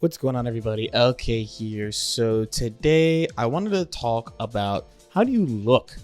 What's going on, everybody? LK here. So today I wanted to talk about how do you look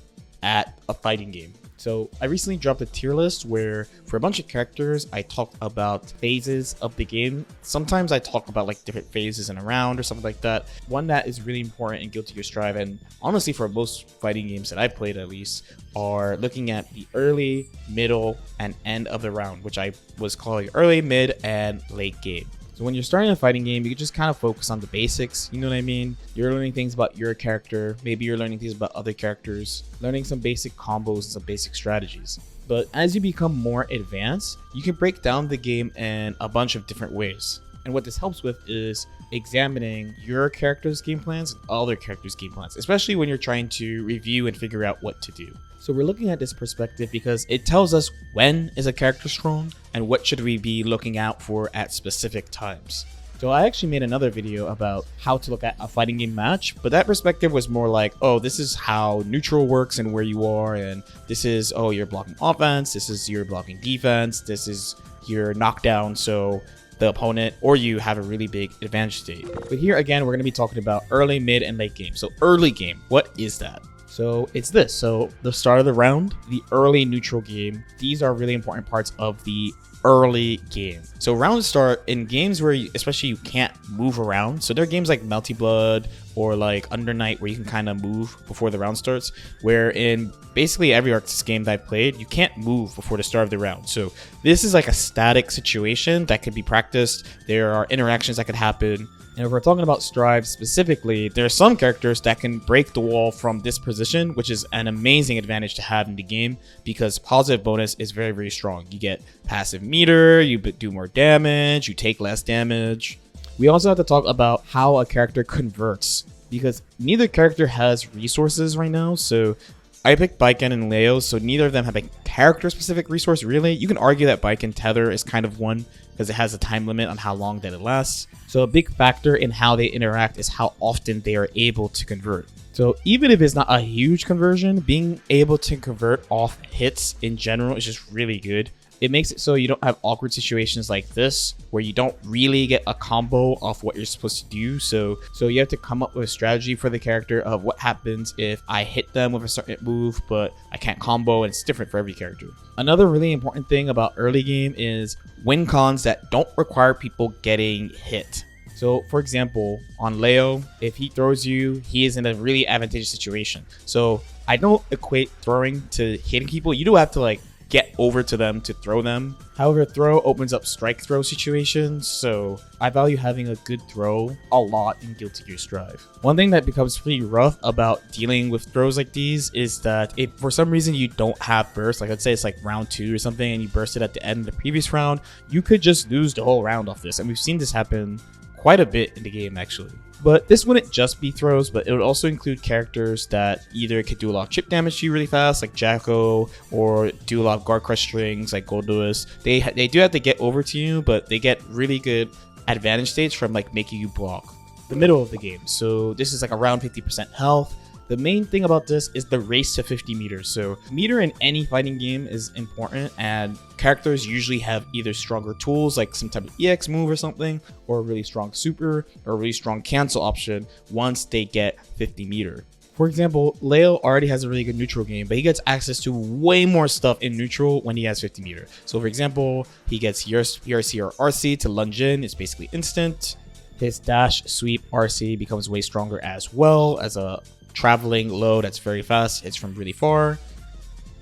at a fighting game. So I recently dropped a tier list where for a bunch of characters I talked about phases of the game. Sometimes I talk about like different phases in a round or something like that. One that is really important in Guilty Gear Strive, and honestly for most fighting games that I've played at least, are looking at the early, middle, and end of the round, which I was calling early, mid, and late game. So when you're starting a fighting game, you can just kind of focus on the basics, you know what I mean? You're learning things about your character, maybe you're learning things about other characters, learning some basic combos and some basic strategies. But as you become more advanced, you can break down the game in a bunch of different ways. And what this helps with is examining your character's game plans and other characters' game plans, especially when you're trying to review and figure out what to do. So we're looking at this perspective because it tells us when is a character strong and what should we be looking out for at specific times. So I actually made another video about how to look at a fighting game match, but that perspective was more like, oh, this is how neutral works and where you are, and this is, oh, you're blocking offense, this is you're blocking defense, this is your knockdown, so the opponent or you have a really big advantage state. But here again, we're going to be talking about early, mid, and late game. So early game, what is that? So it's this. So the start of the round, the early neutral game, these are really important parts of the early game. So rounds start in games where especially you can't move around. So there are games like Melty Blood or like Under Night where you can kind of move before the round starts, where in basically every Arctis game that I've played, you can't move before the start of the round. So this is like a static situation that could be practiced. There are interactions that could happen. And if we're talking about Strive specifically, there are some characters that can break the wall from this position, which is an amazing advantage to have in the game because positive bonus is very, very strong. You get passive meter, you do more damage, you take less damage. We also have to talk about how a character converts because neither character has resources right now. So I picked Baiken and Leo, so neither of them have a character-specific resource, really. You can argue that Baiken Tether is kind of one because it has a time limit on how long that it lasts. So a big factor in how they interact is how often they are able to convert. So even if it's not a huge conversion, being able to convert off hits in general is just really good. It makes it so you don't have awkward situations like this where you don't really get a combo off what you're supposed to do. So you have to come up with a strategy for the character of what happens if I hit them with a certain move, but I can't combo, and it's different for every character. Another really important thing about early game is win cons that don't require people getting hit. So for example, on Leo, if he throws you, he is in a really advantageous situation. So I don't equate throwing to hitting people. You do have to like get over to them to throw them. However, throw opens up strike throw situations, so I value having a good throw a lot in Guilty Gear Strive. One thing that becomes pretty rough about dealing with throws like these is that if for some reason you don't have burst, like let's say it's like round 2 or something and you burst it at the end of the previous round, you could just lose the whole round off this, and we've seen this happen quite a bit in the game actually. But this wouldn't just be throws, but it would also include characters that either could do a lot of chip damage to you really fast, like Jacko, or do a lot of guard crush strings, like Gold Lewis. They do have to get over to you, but they get really good advantage states from like making you block the middle of the game. So this is like around 50% health. The main thing about this is the race to 50 meters. So meter in any fighting game is important, and characters usually have either stronger tools like some type of EX move or something, or a really strong super or a really strong cancel option once they get 50 meter. For example, Leo already has a really good neutral game, but he gets access to way more stuff in neutral when he has 50 meter. So for example, he gets PRC or RC to lunge in. It's basically instant. His dash, sweep, RC becomes way stronger as well as a traveling low that's very fast. It's from really far,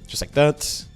just like that.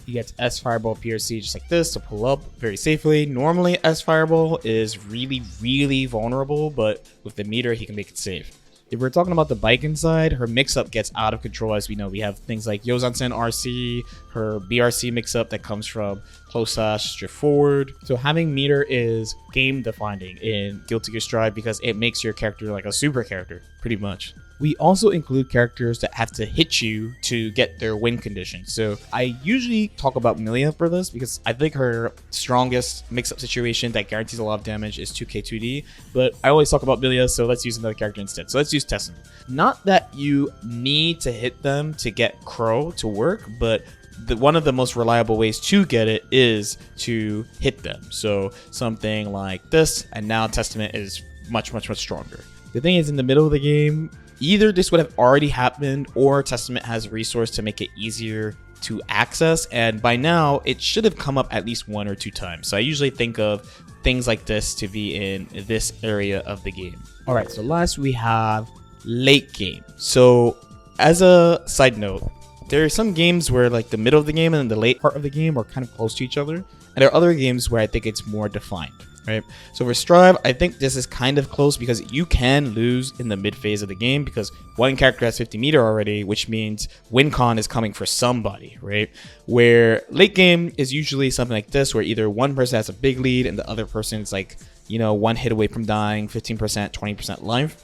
He gets S Fireball PRC just like this to pull up very safely. Normally S Fireball is really vulnerable, but with the meter he can make it safe. If we're talking about the Baiken side, her mix-up gets out of control. As we know, we have things like Yozansen RC, her BRC mix-up that comes from close slash drift forward. So having meter is game defining in Guilty Gear Strive because it makes your character like a super character, pretty much. We also include characters that have to hit you to get their win condition. So I usually talk about Milia for this because I think her strongest mix-up situation that guarantees a lot of damage is 2K2D, but I always talk about Milia, so let's use another character instead. So let's use Tessin. Not that you need to hit them to get Crow to work, but one of the most reliable ways to get it is to hit them. So something like this, and now Testament is much stronger. The thing is, in the middle of the game, either this would have already happened or Testament has a resource to make it easier to access, and by now it should have come up at least 1 or 2 times. So I usually think of things like this to be in this area of the game. All right, so last we have late game. So as a side note, there are some games where like the middle of the game and the late part of the game are kind of close to each other, and there are other games where I think it's more defined. Right, so for Strive, I think this is kind of close because you can lose in the mid phase of the game because one character has 50 meter already, which means win con is coming for somebody, right? Where late game is usually something like this, where either one person has a big lead and the other person is like, you know, 1 hit away from dying, 15%, 20% life.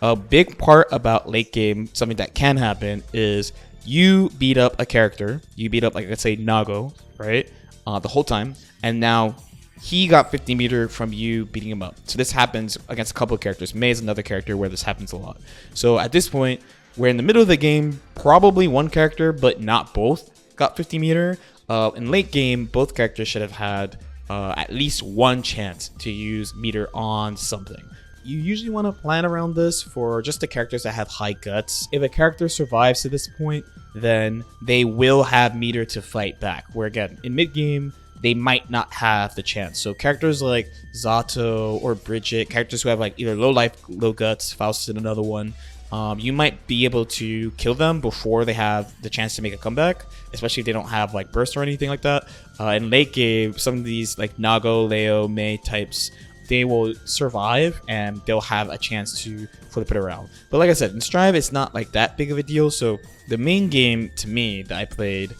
A big part about late game, something that can happen, is you beat up a character, you beat up, like, let's say Nago, right, the whole time, and now he got 50 meter from you beating him up. So this happens against a couple of characters. Mei is another character where this happens a lot. So at this point, we're in the middle of the game, probably one character, but not both, got 50 meter. In late game, both characters should have had at least one chance to use meter on something. You usually want to plan around this for just the characters that have high guts. If a character survives to this point, then they will have meter to fight back. Where again, in mid game, they might not have the chance. So characters like Zato or Bridget, characters who have like either low life, low guts, Faust is another one, you might be able to kill them before they have the chance to make a comeback, especially if they don't have like burst or anything like that. In late game, some of these like Nago, Leo, Mei types, they will survive and they'll have a chance to flip it around. But like I said, in Strive, it's not like that big of a deal. So the main game to me that I played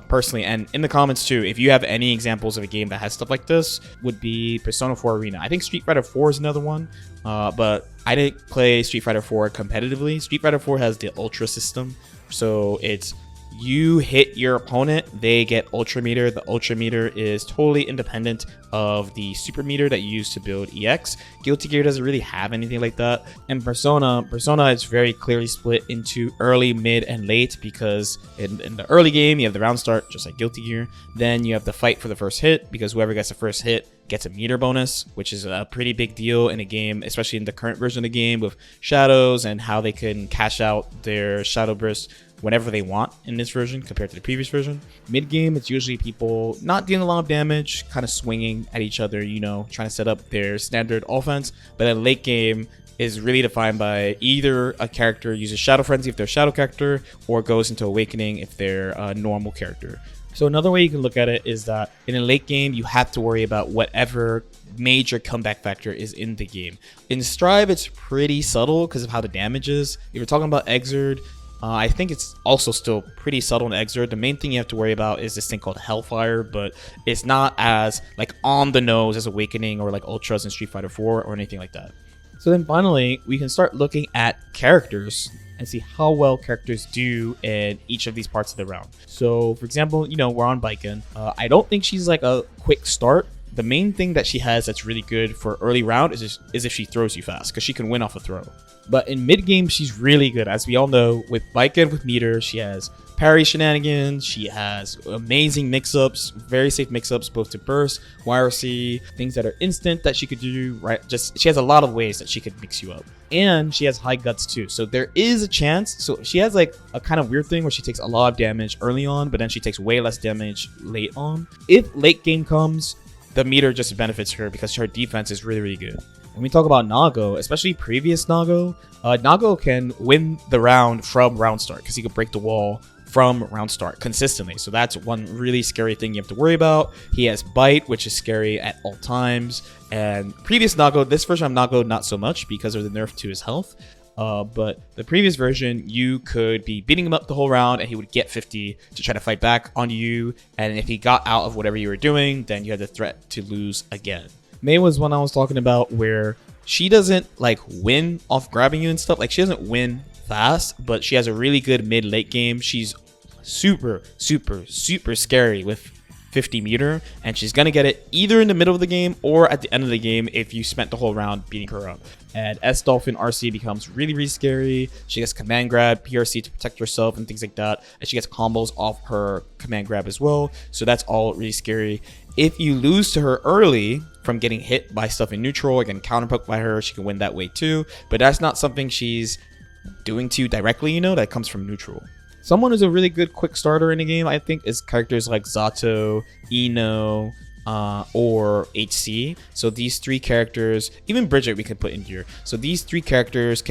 personally, and in the comments too, if you have any examples of a game that has stuff like this, would be Persona 4 Arena. I think Street Fighter 4 is another one, but I didn't play Street Fighter 4 competitively. Street Fighter 4 has the Ultra system, so it's you hit your opponent, they get Ultra Meter. The Ultra Meter is totally independent of the Super Meter that you use to build EX. Guilty Gear doesn't really have anything like that. And Persona is very clearly split into early, mid, and late, because in the early game, you have the round start, just like Guilty Gear. Then you have the fight for the first hit, because whoever gets the first hit gets a meter bonus, which is a pretty big deal in a game, especially in the current version of the game with shadows and how they can cash out their shadow burst whenever they want in this version compared to the previous version. Mid game, it's usually people not dealing a lot of damage, kind of swinging at each other, you know, trying to set up their standard offense. But then late game is really defined by either a character uses Shadow Frenzy if they're a Shadow character, or goes into Awakening if they're a normal character. So another way you can look at it is that in a late game, you have to worry about whatever major comeback factor is in the game. In Strive, it's pretty subtle because of how the damage is. If you're talking about Exerd, I think it's also still pretty subtle in Exerd. The main thing you have to worry about is this thing called Hellfire, but it's not as like on the nose as Awakening or like Ultras in Street Fighter 4 or anything like that. So then finally, we can start looking at characters and see how well characters do in each of these parts of the round. So for example, you know, we're on Baiken. I don't think she's like a quick start. The main thing that she has that's really good for early round is if she throws you fast, because she can win off a throw. But in mid game, she's really good. As we all know, with Baiken, with meter, she has parry shenanigans, she has amazing mix-ups, very safe mix-ups, both to burst, YRC, things that are instant that she could do, right? Just, she has a lot of ways that she could mix you up. And she has high guts too. So there is a chance. So she has like a kind of weird thing where she takes a lot of damage early on, but then she takes way less damage late on. If late game comes, the meter just benefits her because her defense is really, really good. When we talk about Nago, especially previous Nago, Nago can win the round from round start because he can break the wall from round start consistently. So that's one really scary thing you have to worry about. He has Bite, which is scary at all times. And previous Nago, this version of Nago, not so much because of the nerf to his health. But the previous version, you could be beating him up the whole round and he would get 50 to try to fight back on you. And if he got out of whatever you were doing, then you had the threat to lose again. Mei was one I was talking about where she doesn't like win off grabbing you and stuff. Like she doesn't win fast, but she has a really good mid-late game. She's super scary with 50 meter, and she's gonna get it either in the middle of the game or at the end of the game if you spent the whole round beating her up. And S Dolphin RC becomes really scary. She gets command grab, PRC to protect herself and things like that, and she gets combos off her command grab as well, so that's all really scary. If you lose to her early from getting hit by stuff in neutral or getting counterpoked by her, she can win that way too, but that's not something she's doing to you directly, you know, that comes from neutral. Someone who's a really good quick starter in the game, I think, is characters like Zato, Ino, or HC. So these three characters, even Bridget we can put in here. So these three characters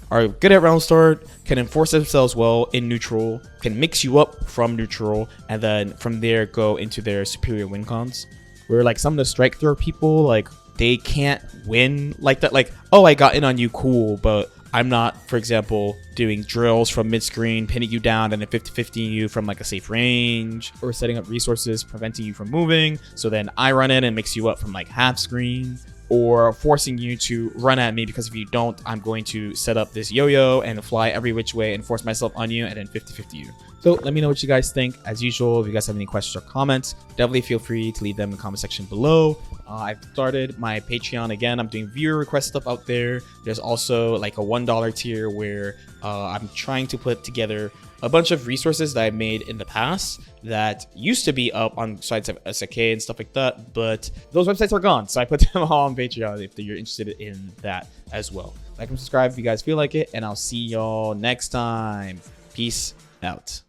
are good at round start, can enforce themselves well in neutral, can mix you up from neutral, and then from there go into their superior win cons. Where like some of the strike throw people, like they can't win like that. Like, oh, I got in on you, cool, but I'm not, for example, doing drills from mid-screen, pinning you down, and then 50-50ing you from like a safe range, or setting up resources preventing you from moving. So then I run in and mix you up from like half screen, or forcing you to run at me because if you don't, I'm going to set up this yo-yo and fly every which way and force myself on you and then 50-50 you. So let me know what you guys think. As usual, if you guys have any questions or comments, definitely feel free to leave them in the comment section below. I've started my Patreon again. I'm doing viewer request stuff out there. There's also like a $1 tier where I'm trying to put together a bunch of resources that I made in the past that used to be up on sites of SK and stuff like that, but those websites are gone. So I put them all on Patreon if you're interested in that as well. Like and subscribe if you guys feel like it, and I'll see y'all next time. Peace out.